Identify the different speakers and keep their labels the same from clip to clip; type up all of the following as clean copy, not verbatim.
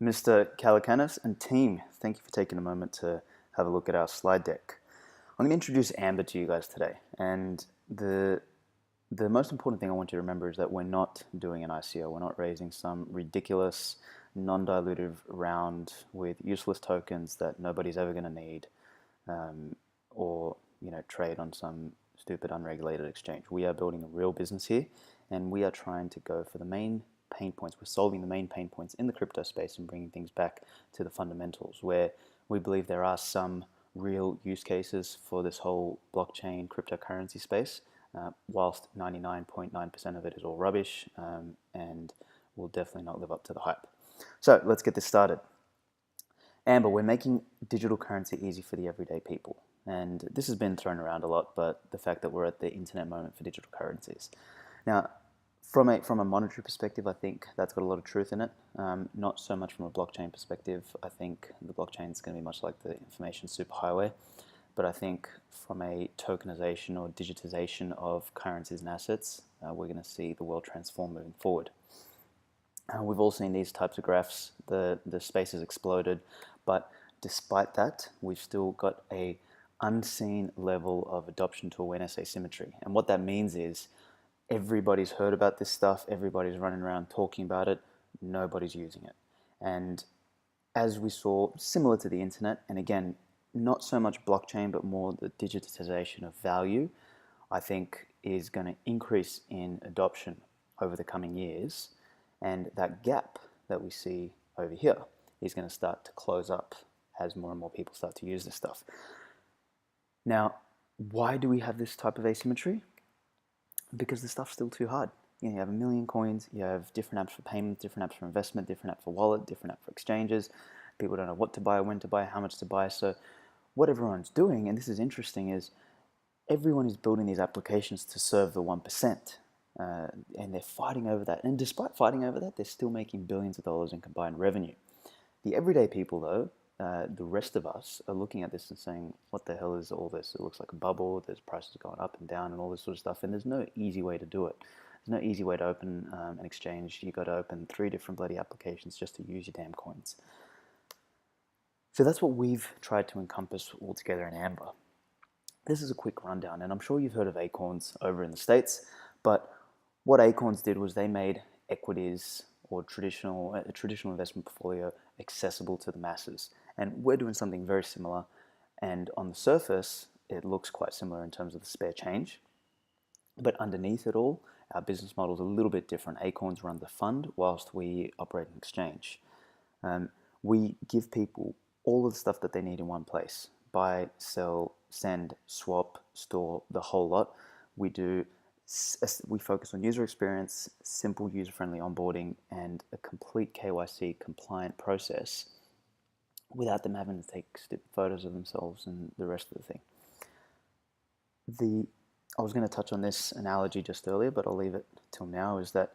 Speaker 1: Mr. Calacanis and team, thank you for taking a moment to have a look at our slide deck. I'm going to introduce Amber to you guys today, and the most important thing I want you to remember is that we're not doing an ICO. We're not raising some ridiculous, non-dilutive round with useless tokens that nobody's ever going to need, or trade on some stupid unregulated exchange. We are building a real business here, and we are trying to go for the main pain points. We're solving the main pain points in the crypto space and bringing things back to the fundamentals, where we believe there are some real use cases for this whole blockchain cryptocurrency space, whilst 99.9% of it is all rubbish, and will definitely not live up to the hype. So let's get this started. Amber, we're making digital currency easy for the everyday people. And this has been thrown around a lot, but the fact that we're at the internet moment for digital currencies. Now, from a monetary perspective, I think that's got a lot of truth in it. Not so much from a blockchain perspective. I think the blockchain is going to be much like the information superhighway. But I think from a tokenization or digitization of currencies and assets, we're going to see the world transform moving forward. We've all seen these types of graphs. The space has exploded, but despite that, we've still got a unseen level of adoption to awareness asymmetry. And what that means is everybody's heard about this stuff, everybody's running around talking about it, nobody's using it. And as we saw, similar to the internet, and again, not so much blockchain, but more the digitization of value, I think is going to increase in adoption over the coming years. And that gap that we see over here is going to start to close up as more and more people start to use this stuff. Now, why do we have this type of asymmetry? Because the stuff's still too hard. You have a million coins, you have different apps for payment, different apps for investment, different app for wallet, different app for exchanges. People don't know what to buy, when to buy, how much to buy. So what everyone's doing, and this is interesting, is everyone is building these applications to serve the 1%. And they're fighting over that. And despite fighting over that, they're still making billions of dollars in combined revenue. The everyday people, though, the rest of us are looking at this and saying, what the hell is all this? It looks like a bubble, there's prices going up and down and all this sort of stuff, and there's no easy way to do it. There's no easy way to open an exchange. You've got to open 3 different bloody applications just to use your damn coins. So that's what we've tried to encompass all together in Amber. This is a quick rundown, and I'm sure you've heard of Acorns over in the States, but what Acorns did was they made equities or a traditional investment portfolio accessible to the masses. And we're doing something very similar. And on the surface, it looks quite similar in terms of the spare change. But underneath it all, our business model is a little bit different. Acorns run the fund whilst we operate an exchange. We give people all of the stuff that they need in one place. Buy, sell, send, swap, store, the whole lot. We focus on user experience, simple user-friendly onboarding, and a complete KYC compliant process without them having to take photos of themselves and the rest of the thing. I was going to touch on this analogy just earlier, but I'll leave it till now, is that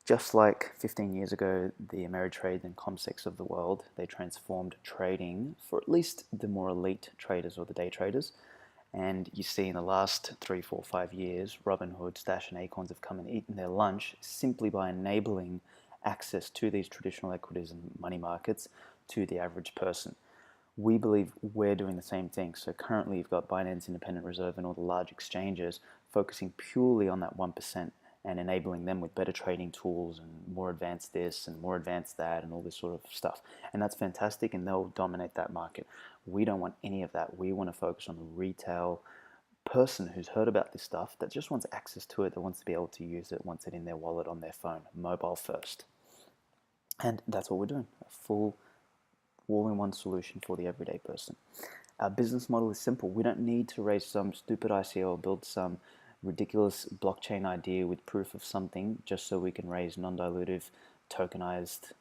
Speaker 1: just like 15 years ago, the Ameritrade and Comsex of the world, they transformed trading for at least the more elite traders or the day traders. And you see in the last 3, 4, 5 years, Robinhood, Stash, and Acorns have come and eaten their lunch simply by enabling access to these traditional equities and money markets to the average person. We believe we're doing the same thing. So currently you've got Binance, Independent Reserve, and all the large exchanges focusing purely on that 1% and enabling them with better trading tools and more advanced this and more advanced that and all this sort of stuff. And that's fantastic, and they'll dominate that market. We don't want any of that. We want to focus on the retail person who's heard about this stuff, that just wants access to it, that wants to be able to use it, wants it in their wallet, on their phone, mobile first. And that's what we're doing, a full all-in-one solution for the everyday person. Our business model is simple. We don't need to raise some stupid ICO or build some ridiculous blockchain idea with proof of something just so we can raise non-dilutive, tokenized,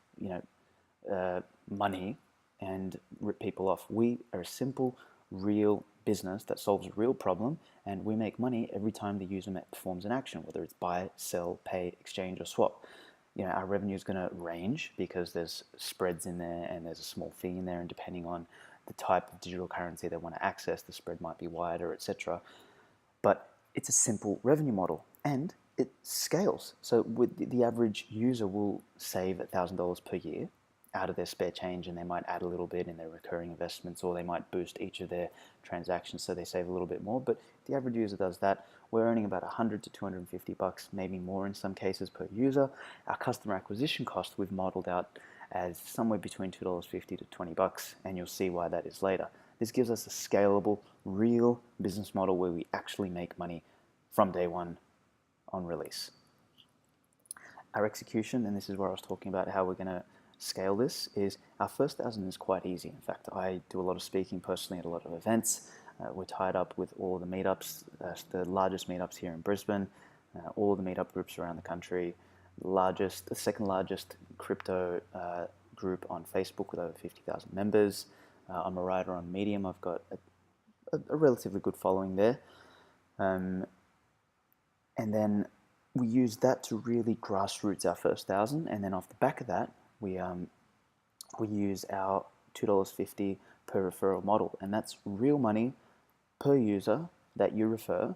Speaker 1: money and rip people off. We are a simple, real business that solves a real problem, and we make money every time the user performs an action, whether it's buy, sell, pay, exchange, or swap. Our revenue is going to range because there's spreads in there and there's a small fee in there, and depending on the type of digital currency they want to access, the spread might be wider, etc. But it's a simple revenue model, and it scales. So with the average user will save $1,000 per year. out of their spare change, and they might add a little bit in their recurring investments, or they might boost each of their transactions so they save a little bit more. But if the average user does that, we're earning about 100 to 250 bucks, maybe more in some cases, per user. Our customer acquisition cost we've modeled out as somewhere between $2.50 to 20 bucks, and you'll see why that is later. This gives us a scalable, real business model where we actually make money from day one on release. Our execution, and this is where I was talking about how we're going to scale this, is our first 1,000 is quite easy. In fact, I do a lot of speaking personally at a lot of events. We're tied up with all the meetups, the largest meetups here in Brisbane, all the meetup groups around the country, the second largest crypto group on Facebook with over 50,000 members. I'm a writer on Medium. I've got a relatively good following there. And then we use that to really grassroots our first 1,000, and then off the back of that, we use our $2.50 per referral model, and that's real money per user that you refer.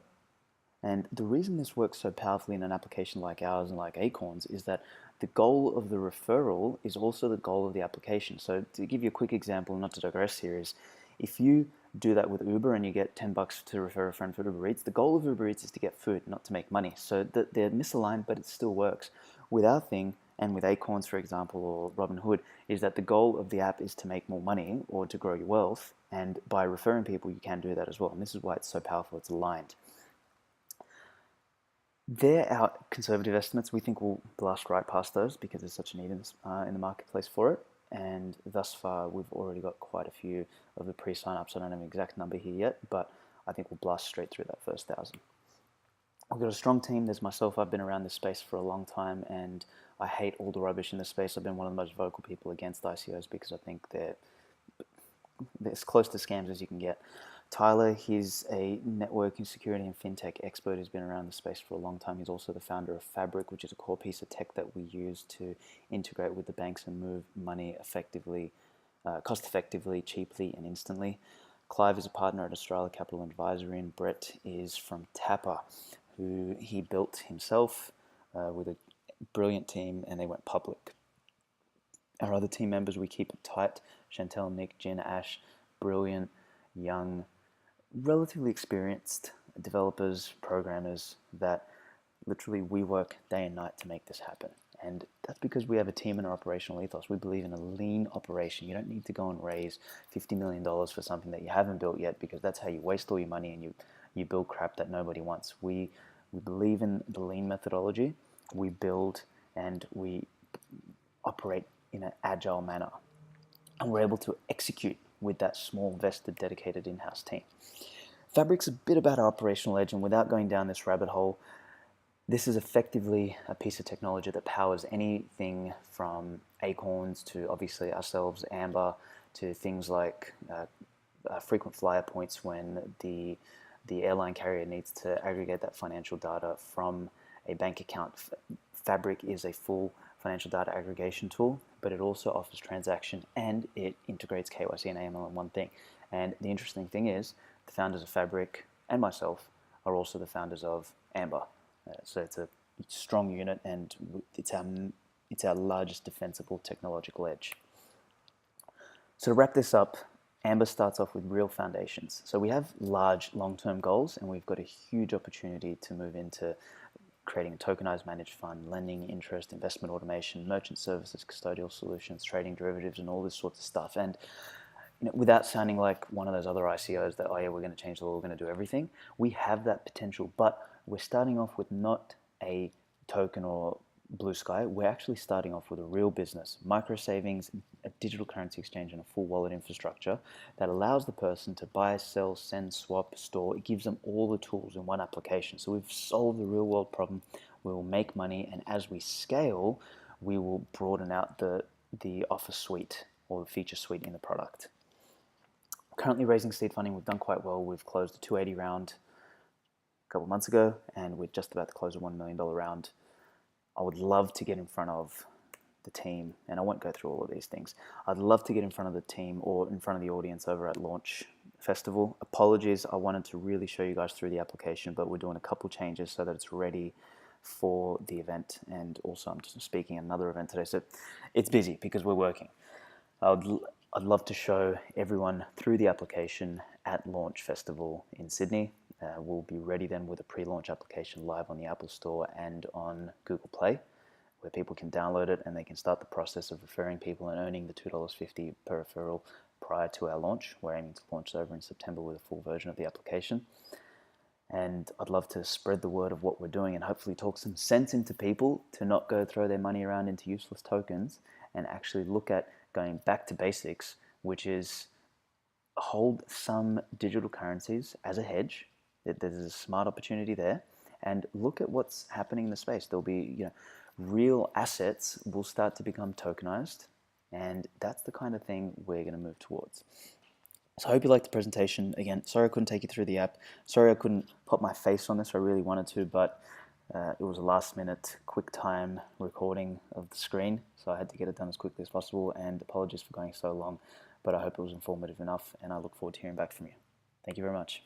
Speaker 1: And the reason this works so powerfully in an application like ours and like Acorns is that the goal of the referral is also the goal of the application. So to give you a quick example, not to digress here, is if you do that with Uber and you get 10 bucks to refer a friend for Uber Eats, the goal of Uber Eats is to get food, not to make money. So they're misaligned, but it still works. With our thing, and with Acorns, for example, or Robinhood, is that the goal of the app is to make more money or to grow your wealth. And by referring people, you can do that as well. And this is why it's so powerful. It's aligned. They're our conservative estimates. We think we'll blast right past those because there's such a need in the marketplace for it. And thus far, we've already got quite a few of the pre-sign-ups. I don't have an exact number here yet, but I think we'll blast straight through that first 1,000. We've got a strong team. There's myself. I've been around this space for a long time, and I hate all the rubbish in this space. I've been one of the most vocal people against ICOs because I think they're as close to scams as you can get. Tyler, he's a networking, security, and fintech expert who's been around the space for a long time. He's also the founder of Fabric, which is a core piece of tech that we use to integrate with the banks and move money effectively, cost-effectively, cheaply, and instantly. Clive is a partner at Australia Capital Advisory, and Brett is from Tapper, who he built himself with a brilliant team, and they went public. Our other team members, we keep it tight. Chantel, Nick, Jen, Ash, brilliant, young, relatively experienced developers, programmers that literally we work day and night to make this happen. And that's because we have a team and an operational ethos. We believe in a lean operation. You don't need to go and raise $50 million for something that you haven't built yet, because that's how you waste all your money and you build crap that nobody wants. We believe in the lean methodology. We build and we operate in an agile manner. And we're able to execute with that small, vested, dedicated in-house team. Fabric's a bit about our operational edge, and without going down this rabbit hole, this is effectively a piece of technology that powers anything from Acorns to obviously ourselves, Amber, to things like frequent flyer points when the airline carrier needs to aggregate that financial data from a bank account. Fabric is a full financial data aggregation tool, but it also offers transaction and it integrates KYC and AML in one thing. And the interesting thing is, the founders of Fabric and myself are also the founders of Amber. So it's a strong unit, and it's our largest defensible technological edge. So to wrap this up, Amber starts off with real foundations. So we have large long-term goals, and we've got a huge opportunity to move into creating a tokenized managed fund, lending, interest, investment automation, merchant services, custodial solutions, trading derivatives, and all this sorts of stuff. And without sounding like one of those other ICOs that, oh yeah, we're going to change the law, we're going to do everything, we have that potential, but we're starting off with not a token or blue sky. We're actually starting off with a real business, micro savings, a digital currency exchange, and a full wallet infrastructure that allows the person to buy, sell, send, swap, store. It gives them all the tools in one application. So we've solved the real world problem. We will make money, and as we scale, we will broaden out the offer suite or the feature suite in the product. Currently raising seed funding. We've done quite well. We've closed a 280 round a couple of months ago, and we're just about to close a $1 million round. I would love to get in front of the team, and I won't go through all of these things. I'd love to get in front of the team or in front of the audience over at Launch Festival. Apologies, I wanted to really show you guys through the application, but we're doing a couple changes so that it's ready for the event, and also I'm just speaking at another event today. So it's busy because we're working. I'd love to show everyone through the application at Launch Festival in Sydney. We'll be ready then with a pre-launch application live on the Apple Store and on Google Play, where people can download it and they can start the process of referring people and earning the $2.50 per referral prior to our launch. We're aiming to launch over in September with a full version of the application. And I'd love to spread the word of what we're doing and hopefully talk some sense into people to not go throw their money around into useless tokens and actually look at going back to basics, which is hold some digital currencies as a hedge. There's a smart opportunity there, and look at what's happening in the space. There'll be, real assets will start to become tokenized, and that's the kind of thing we're going to move towards. So I hope you liked the presentation. Again, sorry I couldn't take you through the app. Sorry I couldn't put my face on this. I really wanted to, but it was a last-minute, quick-time recording of the screen, so I had to get it done as quickly as possible, and apologies for going so long, but I hope it was informative enough, and I look forward to hearing back from you. Thank you very much.